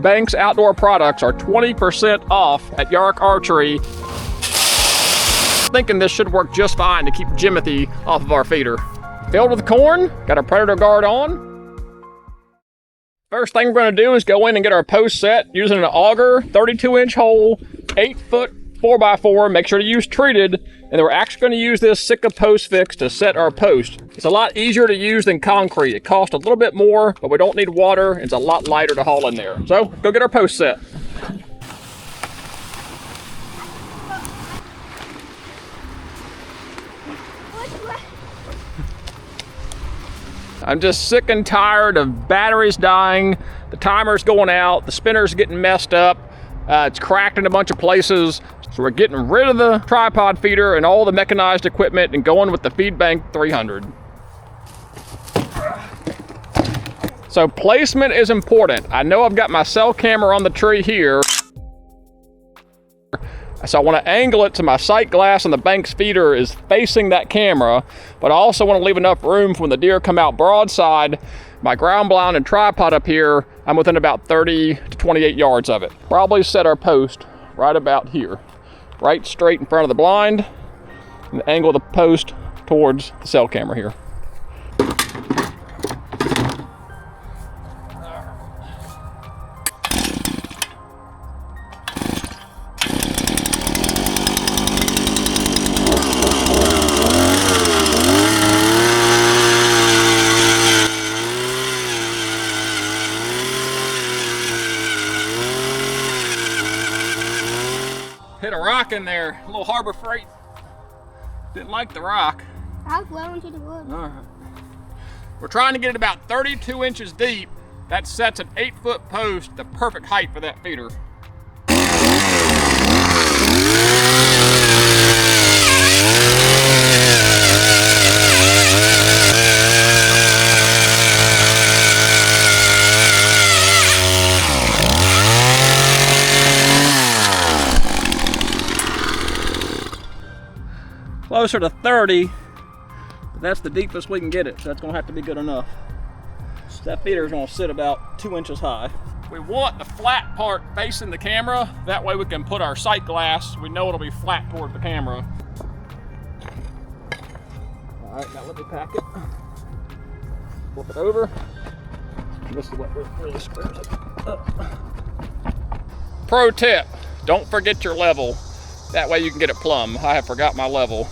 Banks outdoor products are 20% off at YARAK Archery. Thinking this should work just fine to keep Jimothy off of our feeder. Filled with corn, got our predator guard on. First thing we're going to do is go in and get our post set using an auger, 32-inch hole, 8-foot 4x4. Make sure to use treated, and then we're actually going to use this Sitka post fix to set our post. It's a lot easier to use than concrete. It costs a little bit more, but we don't need water. It's a lot lighter to haul in there. So go get our post set. I'm just sick and tired of batteries dying, the timer's going out, the spinner's getting messed up, it's cracked in a bunch of places. So we're getting rid of the tripod feeder and all the mechanized equipment and going with the FeedBank 300. So placement is important. I know I've got my cell camera on the tree here. So I want to angle it so my sight glass on the Banks feeder is facing that camera, but I also want to leave enough room for when the deer come out broadside. My ground blind and tripod up here, I'm within about 30 to 28 yards of it. Probably set our post right about here, right straight in front of the blind, and angle the post towards the cell camera here. Hit a rock in there, a little Harbor Freight. Didn't like the rock. I was well into the wood. All right. We're trying to get it about 32 inches deep. That sets an 8-foot post, the perfect height for that feeder. Closer to 30, but that's the deepest we can get it, so that's gonna have to be good enough. So that feeder is gonna sit about 2 inches high. We want the flat part facing the camera, that way we can put our sight glass, we know it'll be flat toward the camera. All right, now let me pack it. Flip it over. This is what really squares it up. Pro tip, don't forget your level. That way you can get it plumb. I have forgot my level.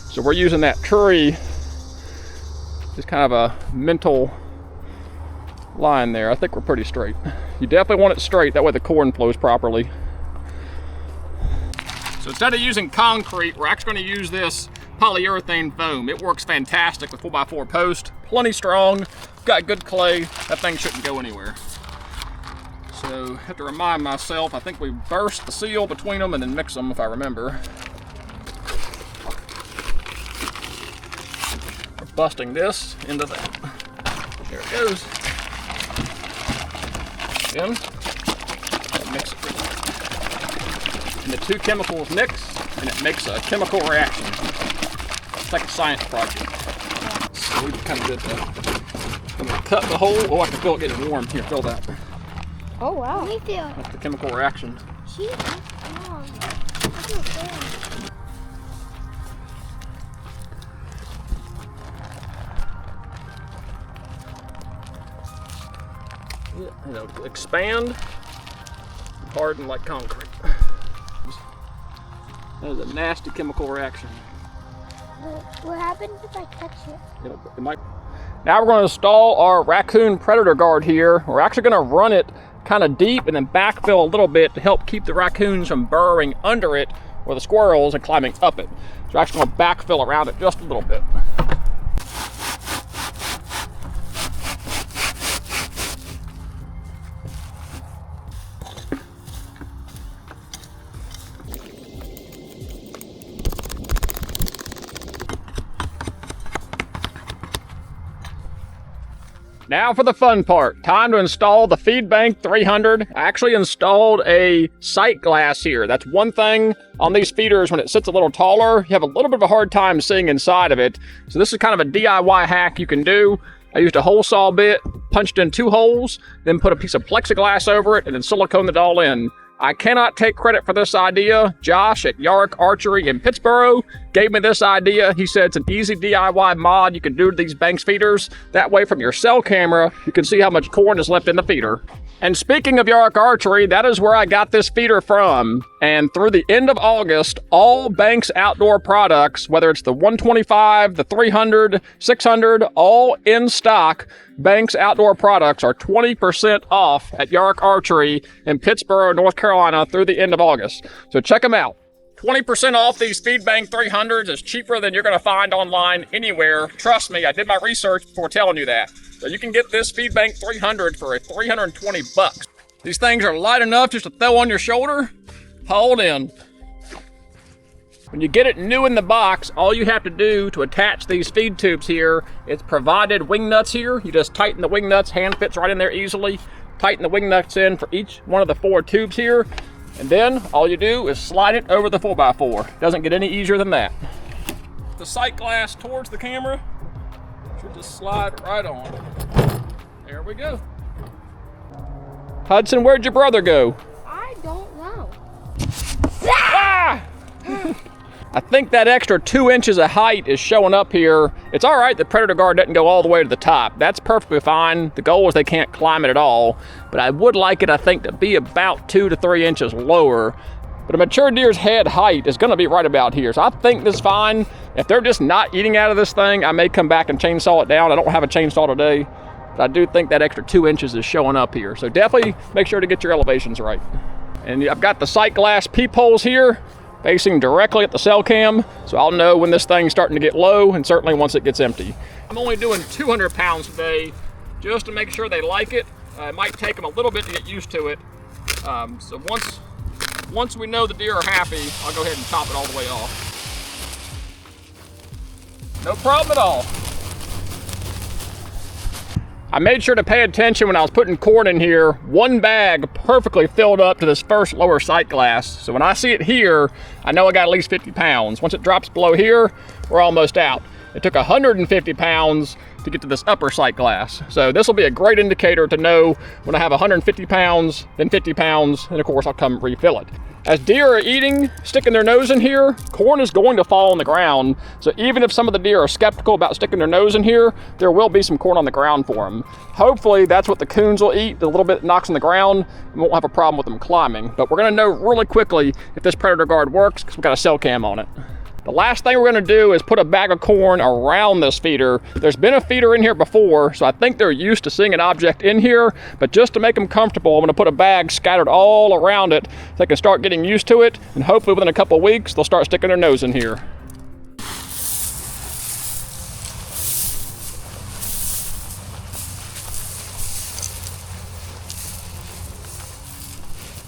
So we're using that tree, just kind of a mental line there. I think we're pretty straight. You definitely want it straight, that way the corn flows properly. So instead of using concrete, we're actually going to use this polyurethane foam. It works fantastic with 4x4 post, plenty strong, got good clay, that thing shouldn't go anywhere. So I have to remind myself, I think we burst the seal between them and then mix them if I remember. We're busting this into that. There it goes. Again, and mix it. And the two chemicals mix and it makes a chemical reaction. It's like a science project. So we kind of did that. I'm gonna cut the hole. Oh, I can feel it getting warm. Here, feel that. Oh wow. Let me feel. That's the chemical reaction. Jeez, that's long. I feel good. Yeah, it'll expand, harden like concrete. That is a nasty chemical reaction. What happens if I touch it? It might. Now we're going to install our raccoon predator guard here. We're actually going to run it kind of deep and then backfill a little bit to help keep the raccoons from burrowing under it or the squirrels and climbing up it. So we're actually going to backfill around it just a little bit. Now for the fun part. Time to install the FeedBank 300. I actually installed a sight glass here. That's one thing on these feeders when it sits a little taller, you have a little bit of a hard time seeing inside of it. So this is kind of a DIY hack you can do. I used a hole saw bit, punched in 2 holes, then put a piece of plexiglass over it, and then siliconed it all in. I cannot take credit for this idea. Josh at YARAK Archery in Pittsburgh gave me this idea. He said it's an easy DIY mod you can do to these Banks feeders. That way from your cell camera, you can see how much corn is left in the feeder. And speaking of YARAK Archery, that is where I got this feeder from. And through the end of August, all Banks outdoor products, whether it's the 125, the 300, 600, all in stock, Banks outdoor products are 20% off at YARAK Archery in Pittsburgh, North Carolina through the end of August. So check them out. 20% off these Feedbank 300s is cheaper than you're going to find online anywhere. Trust me, I did my research before telling you that. So you can get this Feedbank 300 for $320. These things are light enough just to throw on your shoulder, hold in. When you get it new in the box, all you have to do to attach these feed tubes here, it's provided wing nuts here. You just tighten the wing nuts, hand fits right in there easily. Tighten the wing nuts in for each one of the 4 tubes here. And then all you do is slide it over the 4x4. Doesn't get any easier than that. The sight glass towards the camera should just slide right on. There we go. Hudson, where'd your brother go? I don't know. Ah! I think that extra 2 inches of height is showing up here. It's all right, the Predator Guard doesn't go all the way to the top. That's perfectly fine. The goal is they can't climb it at all. But I would like it, I think, to be about 2 to 3 inches lower. But a mature deer's head height is gonna be right about here. So I think this is fine. If they're just not eating out of this thing, I may come back and chainsaw it down. I don't have a chainsaw today, but I do think that extra 2 inches is showing up here. So definitely make sure to get your elevations right. And I've got the sight glass peepholes here, facing directly at the cell cam, so I'll know when this thing's starting to get low, and certainly once it gets empty. I'm only doing 200 pounds today, just to make sure they like it. It might take them a little bit to get used to it. So once we know the deer are happy, I'll go ahead and top it all the way off. No problem at all. I made sure to pay attention when I was putting corn in here. 1 bag perfectly filled up to this first lower sight glass. So when I see it here, I know I got at least 50 pounds. Once it drops below here, we're almost out. It took 150 pounds to get to this upper sight glass. So this will be a great indicator to know when I have 150 pounds, then 50 pounds, and of course I'll come refill it. As deer are eating, sticking their nose in here, corn is going to fall on the ground. So even if some of the deer are skeptical about sticking their nose in here, there will be some corn on the ground for them. Hopefully that's what the coons will eat. The little bit knocks on the ground, and won't have a problem with them climbing. But we're gonna know really quickly if this Predator Guard works because we've got a cell cam on it. The last thing we're gonna do is put a bag of corn around this feeder. There's been a feeder in here before, so I think they're used to seeing an object in here, but just to make them comfortable, I'm gonna put a bag scattered all around it so they can start getting used to it, and hopefully within a couple of weeks, they'll start sticking their nose in here.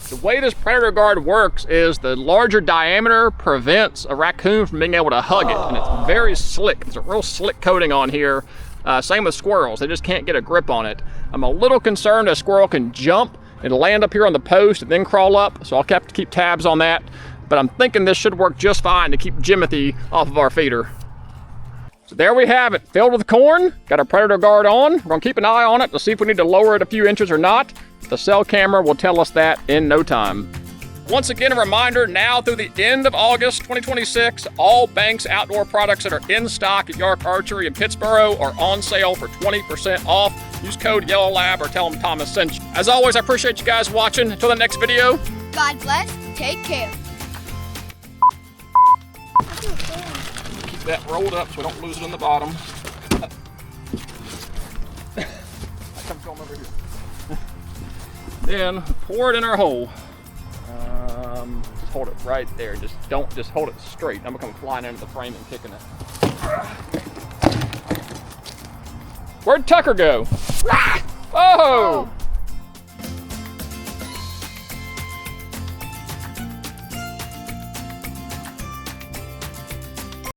The way this Predator Guard works is the larger diameter prevents a raccoon from being able to hug it, and it's very slick. There's a real slick coating on here. Same with squirrels, they just can't get a grip on it. I'm a little concerned a squirrel can jump and land up here on the post and then crawl up, so I'll have to keep tabs on that. But I'm thinking this should work just fine to keep Jimothy off of our feeder. So there we have it, filled with corn, got our Predator Guard on. We're gonna keep an eye on it to see if we need to lower it a few inches or not. The cell camera will tell us that in no time. Once again, a reminder, now through the end of August 2026, all Banks outdoor products that are in stock at YARAK Archery in Pittsburgh are on sale for 20% off. Use code YELLOWLAB or tell them Thomas sent you. As always, I appreciate you guys watching. Until the next video. God bless. Take care. Keep that rolled up so we don't lose it in the bottom. I come from over here. Then pour it in our hole. Just hold it right there. Don't hold it straight. I'm gonna come flying into the frame and kicking it. Where'd Tucker go? Oh!